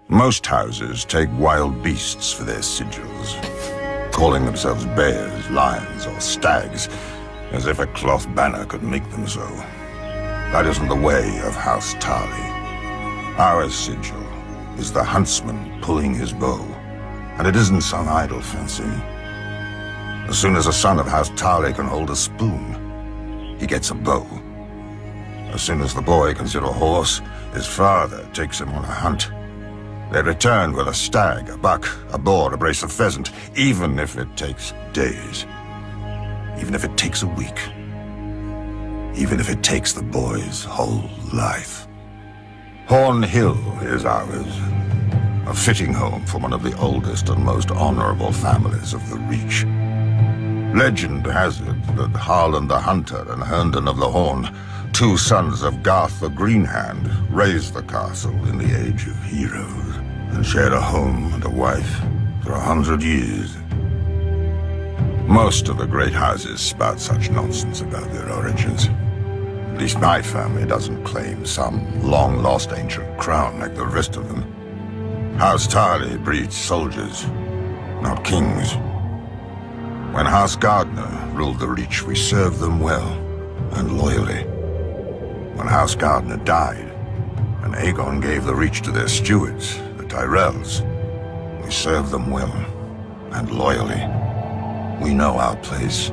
Most houses take wild beasts for their sigils, calling themselves bears, lions, or stags, as if a cloth banner could make them so. That isn't the way of House Tarly. Our sigil is the huntsman pulling his bow, and it isn't some idle fancy. As soon as a son of House Tarly can hold a spoon, he gets a bow. As soon as the boy can sit a horse, his father takes him on a hunt. They return with a stag, a buck, a boar, a brace of pheasant, even if it takes days. Even if it takes a week. Even if it takes the boy's whole life. Horn Hill is ours. A fitting home for one of the oldest and most honorable families of the Reach. Legend has it that Harlan the Hunter and Herndon of the Horn, two sons of Garth the Greenhand, raised the castle in the Age of Heroes, and shared a home and a wife for 100 years. Most of the great houses spout such nonsense about their origins. At least my family doesn't claim some long-lost ancient crown like the rest of them. House Tarly breeds soldiers, not kings. When House Gardner ruled the Reach, we served them well and loyally. When House Gardner died, and Aegon gave the Reach to their stewards, the Tyrells, we served them well and loyally. We know our place,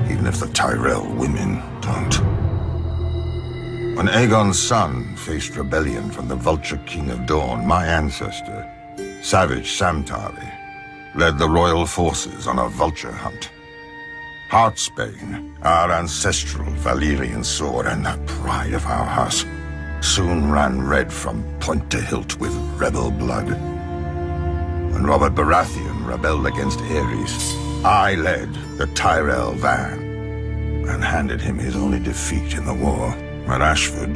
even if the Tyrell women don't. When Aegon's son faced rebellion from the Vulture King of Dawn, my ancestor, Savage Sam Tarly, led the royal forces on a vulture hunt. Heartsbane, our ancestral Valyrian sword and the pride of our house, soon ran red from point to hilt with rebel blood. When Robert Baratheon rebelled against Aerys, I led the Tyrell van and handed him his only defeat in the war at Ashford.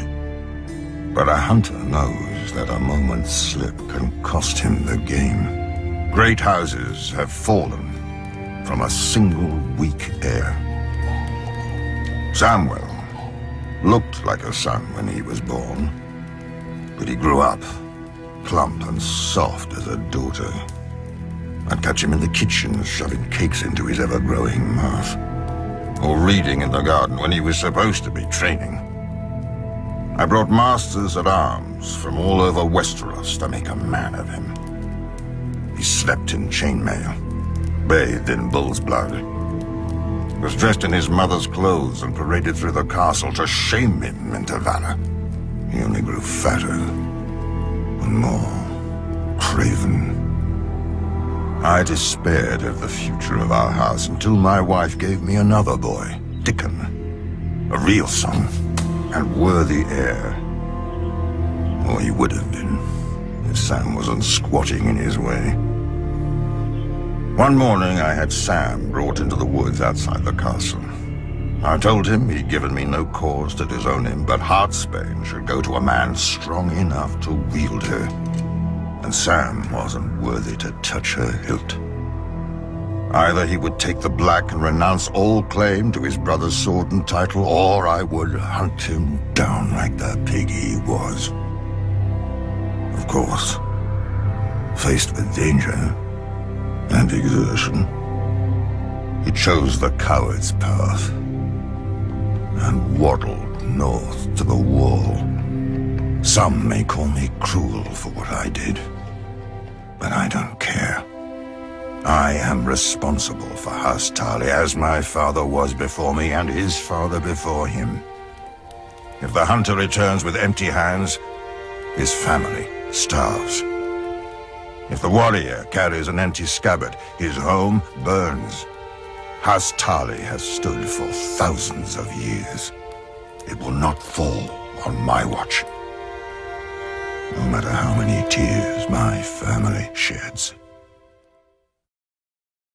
But a hunter knows that a moment's slip can cost him the game. Great houses have fallen from a single weak heir. Samwell looked like a son when he was born, but he grew up plump and soft as a daughter. I'd catch him in the kitchen shoving cakes into his ever-growing mouth, or reading in the garden when he was supposed to be training. I brought masters at arms from all over Westeros to make a man of him. He slept in chainmail, bathed in bull's blood, was dressed in his mother's clothes and paraded through the castle to shame him into valor. He only grew fatter and more craven. I despaired of the future of our house until my wife gave me another boy, Dickon, a real son and worthy heir. Or he would have been, if Sam wasn't squatting in his way. One morning I had Sam brought into the woods outside the castle. I told him he'd given me no cause to disown him, but Heartsbane should go to a man strong enough to wield her. And Sam wasn't worthy to touch her hilt. Either he would take the black and renounce all claim to his brother's sword and title, or I would hunt him down like the pig he was. Of course, faced with danger and exertion, he chose the coward's path and waddled north to the wall. Some may call me cruel for what I did, but I don't care. I am responsible for House Tarly, as my father was before me and his father before him. If the hunter returns with empty hands, his family starves. If the warrior carries an empty scabbard, his home burns. House Tarly has stood for thousands of years. It will not fall on my watch. No matter how many tears my family sheds.